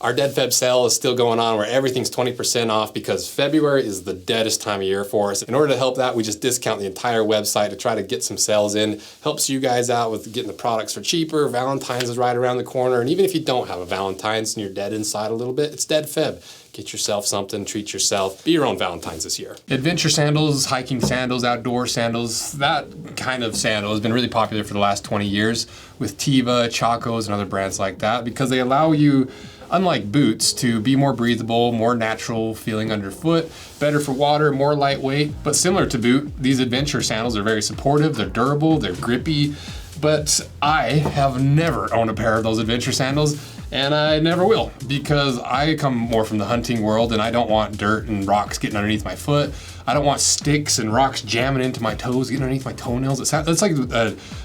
Our Dead Feb sale is still going on where everything's 20% off because February is the deadest time of year for us. In order to help that, we just discount the entire website to try to get some sales in. Helps you guys out with getting the products for cheaper. Valentine's is right around the corner. And even if you don't have a Valentine's and you're dead inside a little bit, it's Dead Feb. Get yourself something, treat yourself, be your own Valentine's this year. Adventure sandals, hiking sandals, outdoor sandals, that kind of sandal has been really popular for the last 20 years with Teva, Chacos, and other brands like that because they allow you, unlike boots, to be more breathable, more natural feeling underfoot, better for water, more lightweight. But similar to boot, these adventure sandals are very supportive, they're durable, they're grippy. But I have never owned a pair of those adventure sandals, and I never will, because I come more from the hunting world and I don't want dirt and rocks getting underneath my foot. I don't want sticks and rocks jamming into my toes, getting underneath my toenails. It's like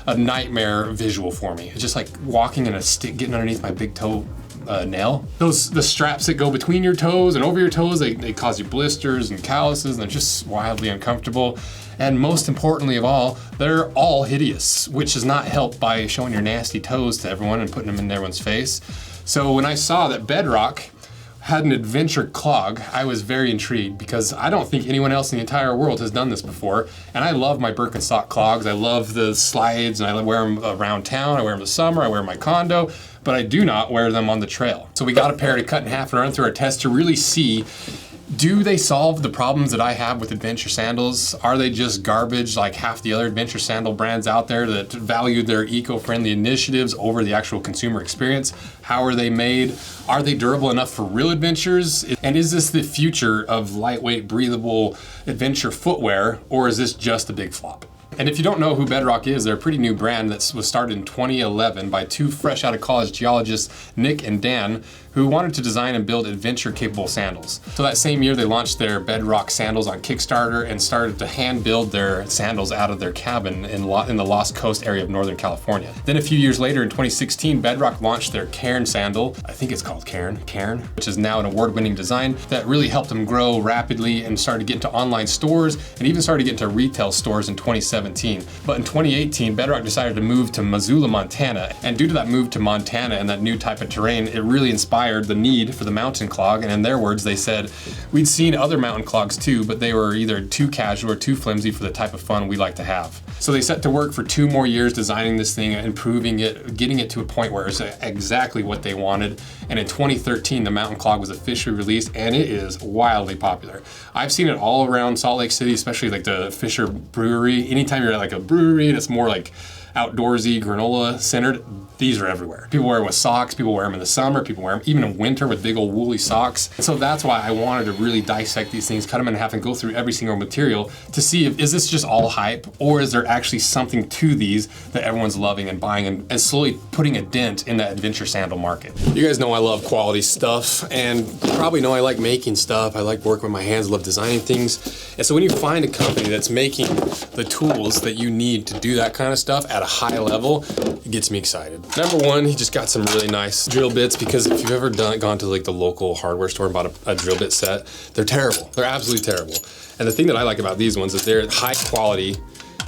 a nightmare visual for me. It's just like walking in a stick getting underneath my big toe nail. The straps that go between your toes and over your toes, they cause you blisters and calluses, and they're just wildly uncomfortable. And most importantly of all, they're all hideous, which is not helped by showing your nasty toes to everyone and putting them in everyone's face. So when I saw that Bedrock had an adventure clog, I was very intrigued because I don't think anyone else in the entire world has done this before. And I love my birkenstock clogs. I love the slides and I wear them around town. I wear them in the summer, I wear them in my condo, but I do not wear them on the trail. So we got a pair to cut in half and run through our test to really see, do they solve the problems that I have with adventure sandals? Are they just garbage like half the other adventure sandal brands out there that value their eco-friendly initiatives over the actual consumer experience? How are they made? Are they durable enough for real adventures? And is this the future of lightweight, breathable adventure footwear, or is this just a big flop? And if you don't know who Bedrock is, they're a pretty new brand that was started in 2011 by two fresh out of college geologists, Nick and Dan, who wanted to design and build adventure-capable sandals. So that same year, they launched their Bedrock Sandals on Kickstarter and started to hand-build their sandals out of their cabin in the Lost Coast area of Northern California. Then a few years later, in 2016, Bedrock launched their Cairn sandal. I think it's called Cairn, which is now an award-winning design that really helped them grow rapidly and started to get into online stores and even started to get into retail stores in 2017. But in 2018, Bedrock decided to move to Missoula, Montana. And due to that move to Montana and that new type of terrain, it really inspired the need for the mountain clog. And in their words, they said, we'd seen other mountain clogs too, but they were either too casual or too flimsy for the type of fun we like to have. So they set to work for 2 more years designing this thing, improving it, getting it to a point where it's exactly what they wanted. And in 2013, the mountain clog was officially released, and it is wildly popular. I've seen it all around Salt Lake City, especially like the Fisher Brewery. Anytime you're at like a brewery that's more like outdoorsy, granola centered, these are everywhere. People wear them with socks, people wear them in the summer, people wear them even in winter with big old woolly socks. And so that's why I wanted to really dissect these things, cut them in half and go through every single material to see if, is this just all hype, or is there actually something to these that everyone's loving and buying and slowly putting a dent in that adventure sandal market. You guys know I love quality stuff, and probably know I like making stuff. I like working with my hands, love designing things. And so when you find a company that's making the tools that you need to do that kind of stuff at a high level, it gets me excited. Number one, he just got some really nice drill bits, because if you've ever gone to like the local hardware store and bought a drill bit set, they're terrible. They're absolutely terrible. And the thing that I like about these ones is they're high quality,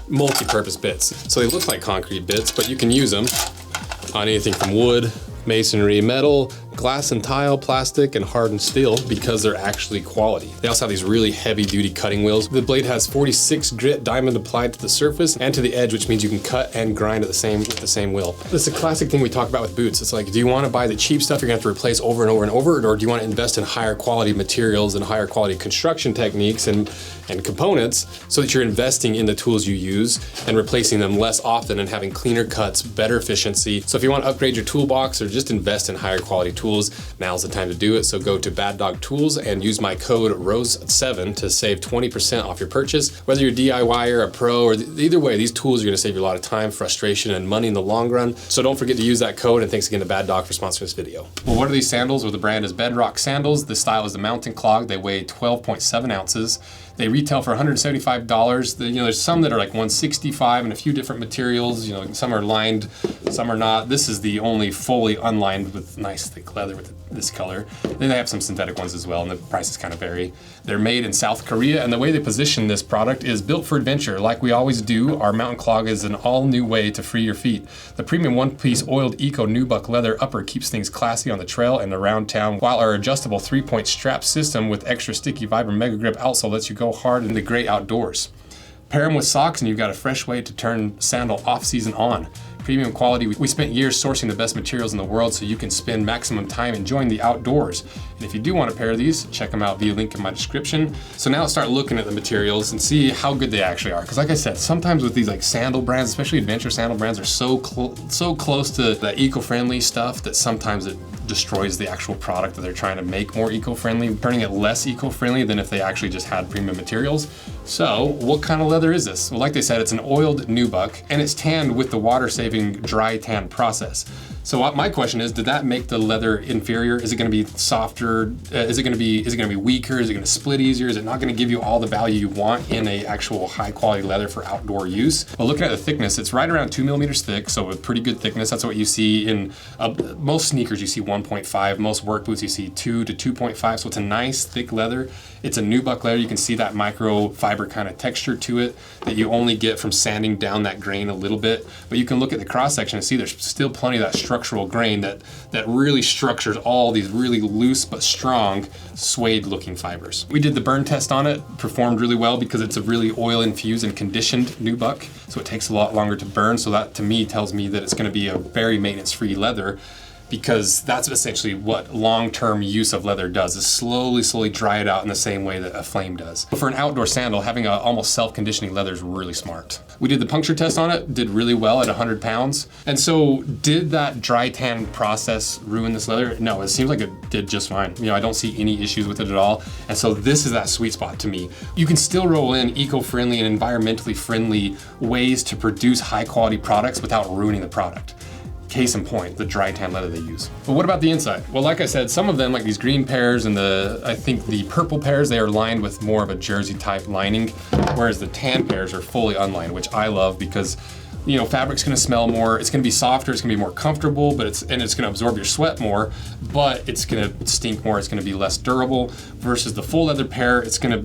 multi-purpose bits. So they look like concrete bits, but you can use them on anything from wood, masonry, metal, glass and tile, plastic, and hardened steel, because they're actually quality. They also have these really heavy duty cutting wheels. The blade has 46 grit diamond applied to the surface and to the edge, which means you can cut and grind with the same wheel. This is a classic thing we talk about with boots. It's like, do you want to buy the cheap stuff you're gonna have to replace over and over and over, or do you want to invest in higher quality materials and higher quality construction techniques and components so that you're investing in the tools you use and replacing them less often and having cleaner cuts, better efficiency. So if you want to upgrade your toolbox or just invest in higher quality tools, now's the time to do it. So go to Bad Dog Tools and use my code ROSE7 to save 20% off your purchase. Whether you're DIY or a pro, or either way, these tools are gonna save you a lot of time, frustration, and money in the long run. So don't forget to use that code, and thanks again to Bad Dog for sponsoring this video. Well, what are these sandals? Well, the brand is Bedrock Sandals. The style is the Mountain Clog. They weigh 12.7 ounces. They retail for $175. There's some that are like $165 and a few different materials. Some are lined, some are not. This is the only fully unlined with nice thick black leather with this color. Then they have some synthetic ones as well, and the prices kind of vary. They're made in South Korea, and the way they position this product is built for adventure. Like we always do, our Mountain Clog is an all-new way to free your feet. The premium one-piece oiled eco nubuck leather upper keeps things classy on the trail and around town, while our adjustable 3-point strap system with extra sticky Vibram Mega Grip outsole lets you go hard in the great outdoors. Pair them with socks and you've got a fresh way to turn Sandal off-season on. Premium quality. We spent years sourcing the best materials in the world so you can spend maximum time enjoying the outdoors. And if you do want a pair of these, check them out via link in my description. So now let's start looking at the materials and see how good they actually are. Because like I said, sometimes with these like sandal brands, especially adventure sandal brands, are so close to the eco-friendly stuff that sometimes it destroys the actual product that they're trying to make more eco-friendly, turning it less eco-friendly than if they actually just had premium materials. So what kind of leather is this? Well, like they said, it's an oiled nubuck and it's tanned with the water-saving dry tan process. So my question is, did that make the leather inferior? Is it going to be softer? Is it going to be weaker? Is it going to split easier? Is it not going to give you all the value you want in a actual high quality leather for outdoor use? Well, looking at the thickness, it's right around 2 millimeters thick, so a pretty good thickness. That's what you see in most sneakers. You see 1.5. Most work boots you see 2 to 2.5. So it's a nice thick leather. It's a nubuck leather. You can see that microfiber kind of texture to it that you only get from sanding down that grain a little bit. But you can look at the cross section and see there's still plenty of that structural grain that really structures all these really loose but strong suede looking fibers. We did the burn test on it, performed really well because it's a really oil infused and conditioned nubuck, so it takes a lot longer to burn. So that to me tells me that it's going to be a very maintenance free leather, because that's essentially what long-term use of leather does, is slowly dry it out in the same way that a flame does. But for an outdoor sandal, having a almost self-conditioning leather is really smart. We did the puncture test on it, did really well at 100 pounds. And so did that dry tan process ruin this leather? No, it seems like it did just fine. You know, I don't see any issues with it at all. And so this is that sweet spot to me. You can still roll in eco-friendly and environmentally friendly ways to produce high-quality products without ruining the product. Case in point, the dry tan leather they use. But what about the inside? Well, like I said, some of them, like these green pairs and I think the purple pairs, they are lined with more of a jersey type lining, whereas the tan pairs are fully unlined, which I love because, you know, fabric's gonna smell more, it's gonna be softer, it's gonna be more comfortable, but it's gonna absorb your sweat more, but it's gonna stink more, it's gonna be less durable, versus the full leather pair, it's not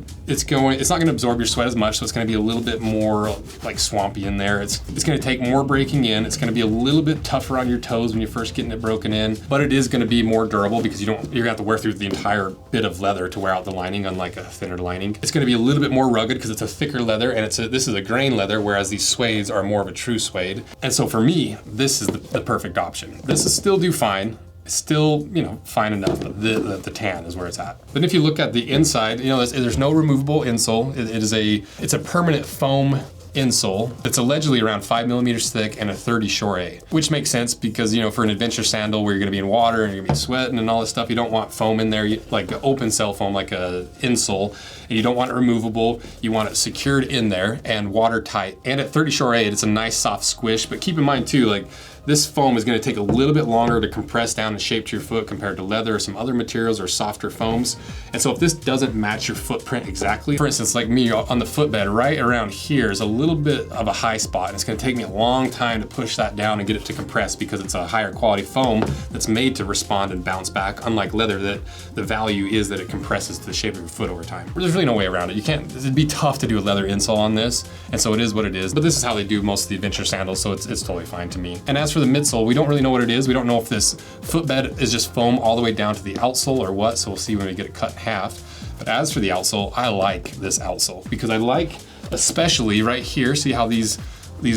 gonna absorb your sweat as much, so it's gonna be a little bit more like swampy in there. It's gonna take more breaking in, it's gonna be a little bit tougher on your toes when you're first getting it broken in, but it is gonna be more durable because you're gonna have to wear through the entire bit of leather to wear out the lining, unlike a thinner lining. It's gonna be a little bit more rugged because it's a thicker leather, and this is a grain leather, whereas these suedes are more of a true suede. And so for me, this is the perfect option. This is still do fine. It's still, you know, fine enough. The tan is where it's at. But if you look at the inside, you know, there's no removable insole. It's a permanent foam insole. It's allegedly around 5 millimeters thick and a 30 Shore A, which makes sense because, you know, for an adventure sandal where you're gonna be in water and you're gonna be sweating and all this stuff, you don't want foam in there, like open cell foam, like a insole, and you don't want it removable. You want it secured in there and watertight. And at 30 Shore A, it's a nice soft squish, but keep in mind too, like, this foam is going to take a little bit longer to compress down and shape to your foot compared to leather or some other materials or softer foams. And so if this doesn't match your footprint exactly, for instance, like me on the footbed, right around here is a little bit of a high spot, and it's going to take me a long time to push that down and get it to compress because it's a higher quality foam that's made to respond and bounce back, unlike leather that the value is that it compresses to the shape of your foot over time. There's really no way around it. It'd be tough to do a leather insole on this, and so it is what it is. But this is how they do most of the adventure sandals, so it's totally fine to me. And as for the midsole, we don't really know what it is. We don't know if this footbed is just foam all the way down to the outsole or what, so we'll see when we get it cut in half. But as for the outsole, I like this outsole because I like, especially right here, see how these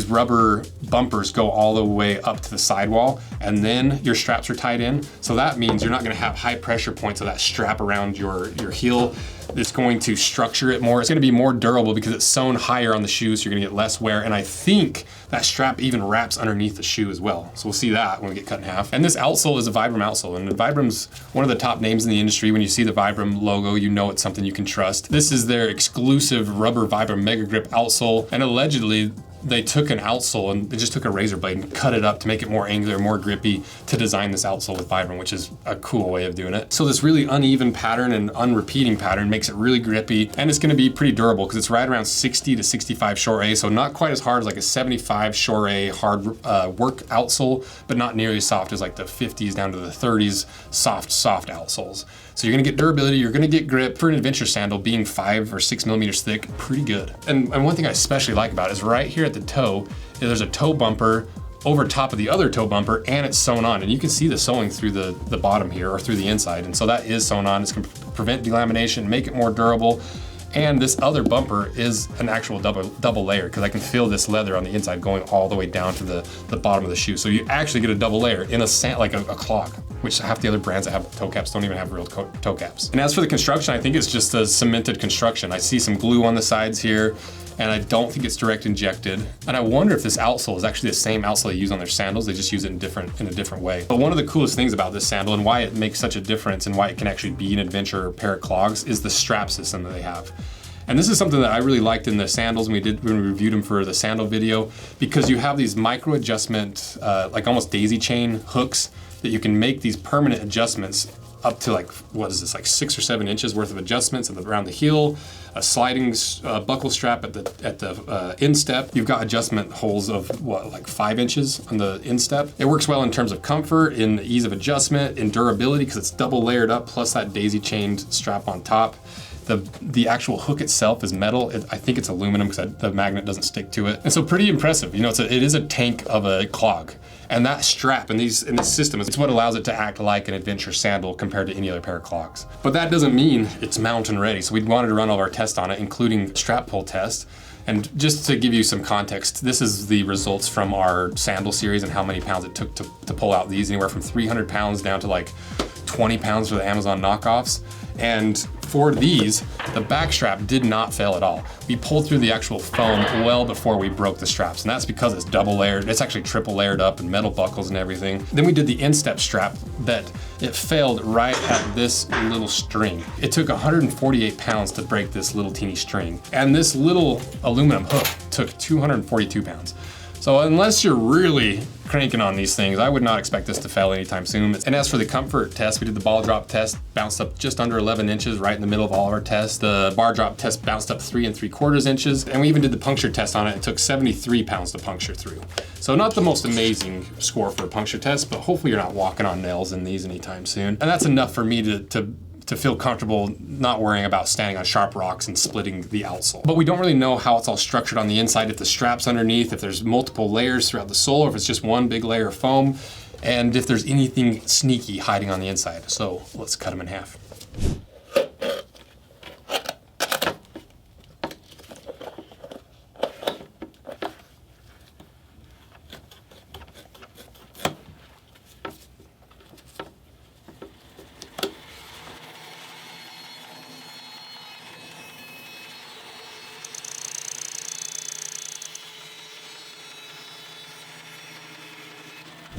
rubber bumpers go all the way up to the sidewall, and then your straps are tied in. So that means you're not gonna have high pressure points of that strap around your heel. It's going to structure it more. It's gonna be more durable because it's sewn higher on the shoe, so you're gonna get less wear. And I think that strap even wraps underneath the shoe as well. So we'll see that when we get cut in half. And this outsole is a Vibram outsole, and Vibram's one of the top names in the industry. When you see the Vibram logo, you know it's something you can trust. This is their exclusive rubber Vibram Mega Grip outsole, and allegedly, they took an outsole and they just took a razor blade and cut it up to make it more angular, more grippy, to design this outsole with Vibram, which is a cool way of doing it. So this really uneven pattern and unrepeating pattern makes it really grippy, and it's gonna be pretty durable because it's right around 60 to 65 Short A, so not quite as hard as like a 75 Short A hard work outsole, but not nearly as soft as like the 50s down to the 30s soft outsoles. So you're gonna get durability, you're gonna get grip. For an adventure sandal, being 5 or 6 millimeters thick, pretty good. And one thing I especially like about it is right here at the toe, there's a toe bumper over top of the other toe bumper, and it's sewn on. And you can see the sewing through the bottom here, or through the inside. And so that is sewn on. It's gonna prevent delamination, make it more durable. And this other bumper is an actual double layer, because I can feel this leather on the inside going all the way down to the bottom of the shoe. So you actually get a double layer in like a clog, which half the other brands that have toe caps don't even have real toe caps. And as for the construction, I think it's just a cemented construction. I see some glue on the sides here, and I don't think it's direct injected. And I wonder if this outsole is actually the same outsole they use on their sandals. They just use it in a different way. But one of the coolest things about this sandal, and why it makes such a difference and why it can actually be an adventure pair of clogs, is the strap system that they have. And this is something that I really liked in the sandals when we reviewed them for the sandal video, because you have these micro adjustment, like almost daisy chain hooks that you can make these permanent adjustments up to like, what is this, like 6 or 7 inches worth of adjustments around the heel, a sliding buckle strap at the instep. You've got adjustment holes of what, like 5 inches on the instep. It works well in terms of comfort, in ease of adjustment, in durability, because it's double layered up, plus that daisy chained strap on top. The actual hook itself is metal. I think it's aluminum because the magnet doesn't stick to it. And so pretty impressive. You know, it is a tank of a clog. And that strap in this system is what allows it to act like an adventure sandal compared to any other pair of clogs. But that doesn't mean it's mountain ready. So we wanted to run all of our tests on it, including strap pull test. And just to give you some context, this is the results from our sandal series and how many pounds it took to pull out these, anywhere from 300 pounds down to like 20 pounds for the Amazon knockoffs. And for these, the back strap did not fail at all. We pulled through the actual foam well before we broke the straps, and that's because it's double layered. It's actually triple layered up and metal buckles and everything. Then we did the instep strap that it failed right at this little string. It took 148 pounds to break this little teeny string, and this little aluminum hook took 242 pounds. So unless you're really cranking on these things, I would not expect this to fail anytime soon. And as for the comfort test, we did the ball drop test, bounced up just under 11 inches, right in the middle of all of our tests. The bar drop test bounced up 3 3/4 inches. And we even did the puncture test on it. It took 73 pounds to puncture through. So not the most amazing score for a puncture test, but hopefully you're not walking on nails in these anytime soon. And that's enough for me to feel comfortable not worrying about standing on sharp rocks and splitting the outsole. But we don't really know how it's all structured on the inside, if the strap's underneath, if there's multiple layers throughout the sole, or if it's just one big layer of foam, and if there's anything sneaky hiding on the inside. So let's cut them in half.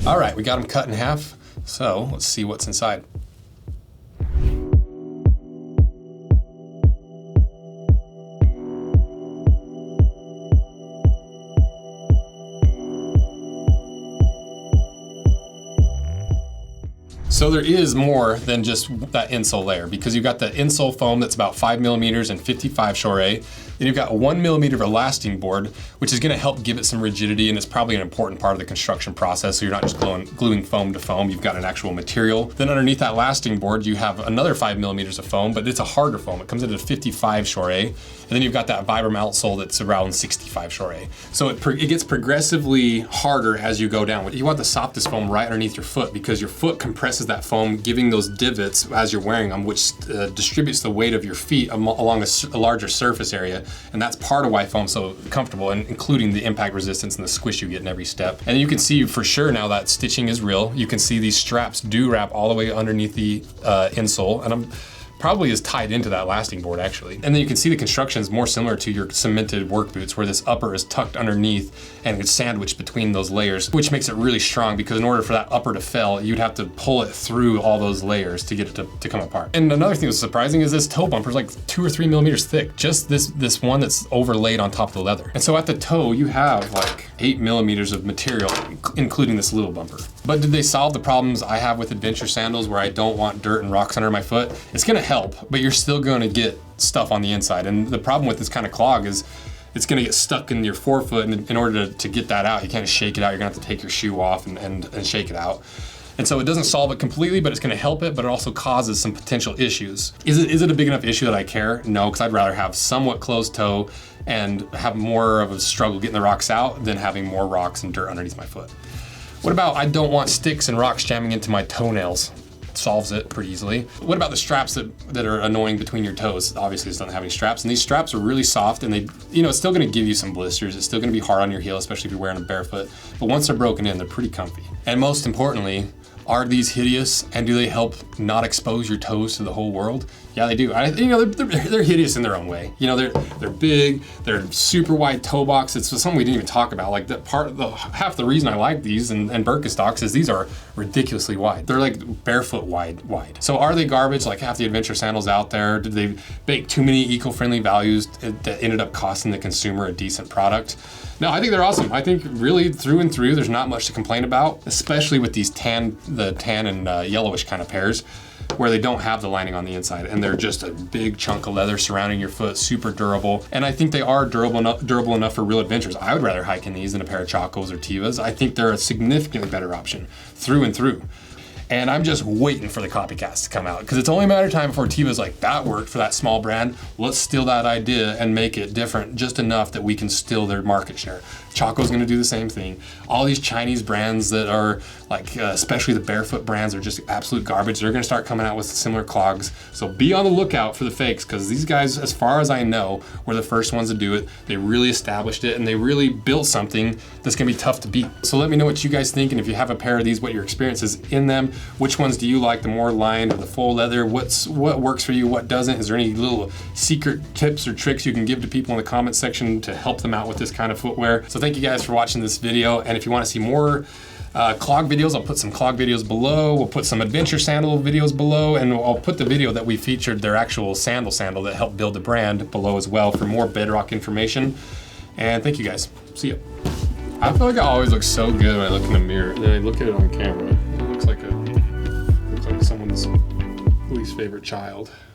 All right, we got them cut in half, so let's see what's inside. So there is more than just that insole layer, because you've got the insole foam that's about 5 millimeters and 55 Short A. Then you've got 1 millimeter of elasting board, which is gonna help give it some rigidity, and it's probably an important part of the construction process, so you're not just gluing foam to foam, you've got an actual material. Then underneath that elasting board, you have another 5 millimeters of foam, but it's a harder foam. It comes in at 55 Short A. And then you've got that Vibram outsole that's around 65 Short A. So it gets progressively harder as you go down. You want the softest foam right underneath your foot, because your foot compresses that foam, giving those divots as you're wearing them, which distributes the weight of your feet along a larger surface area. And that's part of why foam's so comfortable, and including the impact resistance and the squish you get in every step. And you can see for sure now that stitching is real. You can see these straps do wrap all the way underneath the insole. And I'm probably is tied into that lasting board actually. And then you can see the construction is more similar to your cemented work boots, where this upper is tucked underneath and it's sandwiched between those layers, which makes it really strong, because in order for that upper to fail, you'd have to pull it through all those layers to get it to come apart. And another thing that's surprising is this toe bumper is like 2 or 3 millimeters thick, just this one that's overlaid on top of the leather. And so at the toe, you have like 8 millimeters of material, including this little bumper. But did they solve the problems I have with adventure sandals where I don't want dirt and rocks under my foot? It's gonna help, but you're still gonna get stuff on the inside. And the problem with this kind of clog is it's gonna get stuck in your forefoot, and in order to get that out, you can't shake it out. You're gonna have to take your shoe off and shake it out. And so it doesn't solve it completely, but it's gonna help it, but it also causes some potential issues. Is it a big enough issue that I care? No, because I'd rather have somewhat closed toe and have more of a struggle getting the rocks out than having more rocks and dirt underneath my foot. What about I don't want sticks and rocks jamming into my toenails? Solves it pretty easily. What about the straps that are annoying between your toes? Obviously this doesn't have any straps, and these straps are really soft, and they, it's still gonna give you some blisters. It's still gonna be hard on your heel, especially if you're wearing them barefoot. But once they're broken in, they're pretty comfy. And most importantly, are these hideous, and do they help not expose your toes to the whole world? Yeah, they do. They're hideous in their own way. They're big, they're super wide toe box. It's something we didn't even talk about. Like half the reason I like these and Birkenstocks is these are ridiculously wide. They're like barefoot wide. So are they garbage like half the adventure sandals out there? Did they bake too many eco-friendly values that ended up costing the consumer a decent product? No, I think they're awesome. I think really through and through, there's not much to complain about, especially with these the tan and yellowish kind of pairs, where they don't have the lining on the inside, and they're just a big chunk of leather surrounding your foot, super durable. And I think they are durable enough for real adventures. I would rather hike in these than a pair of chacos or tevas. I think they're a significantly better option through and through. And I'm just waiting for the copycats to come out, because it's only a matter of time before Teva's like, that worked for that small brand. Let's steal that idea and make it different just enough that we can steal their market share. Chaco's gonna do the same thing. All these Chinese brands that are like, especially the barefoot brands, are just absolute garbage. They're gonna start coming out with similar clogs. So be on the lookout for the fakes, because these guys, as far as I know, were the first ones to do it. They really established it, and they really built something that's gonna be tough to beat. So let me know what you guys think, and if you have a pair of these, what your experience is in them. Which ones do you like, the more lined or the full leather? What works for you, what doesn't? Is there any little secret tips or tricks you can give to people in the comment section to help them out with this kind of footwear? So thank you guys for watching this video, and if you want to see more clog videos, I'll put some clog videos below. We'll put some adventure sandal videos below, and I'll put the video that we featured, their actual sandal that helped build the brand, below as well for more Bedrock information. And thank you guys. See ya. I feel like I always look so good when I look in the mirror, and then I look at it on camera. It looks like someone's least favorite child.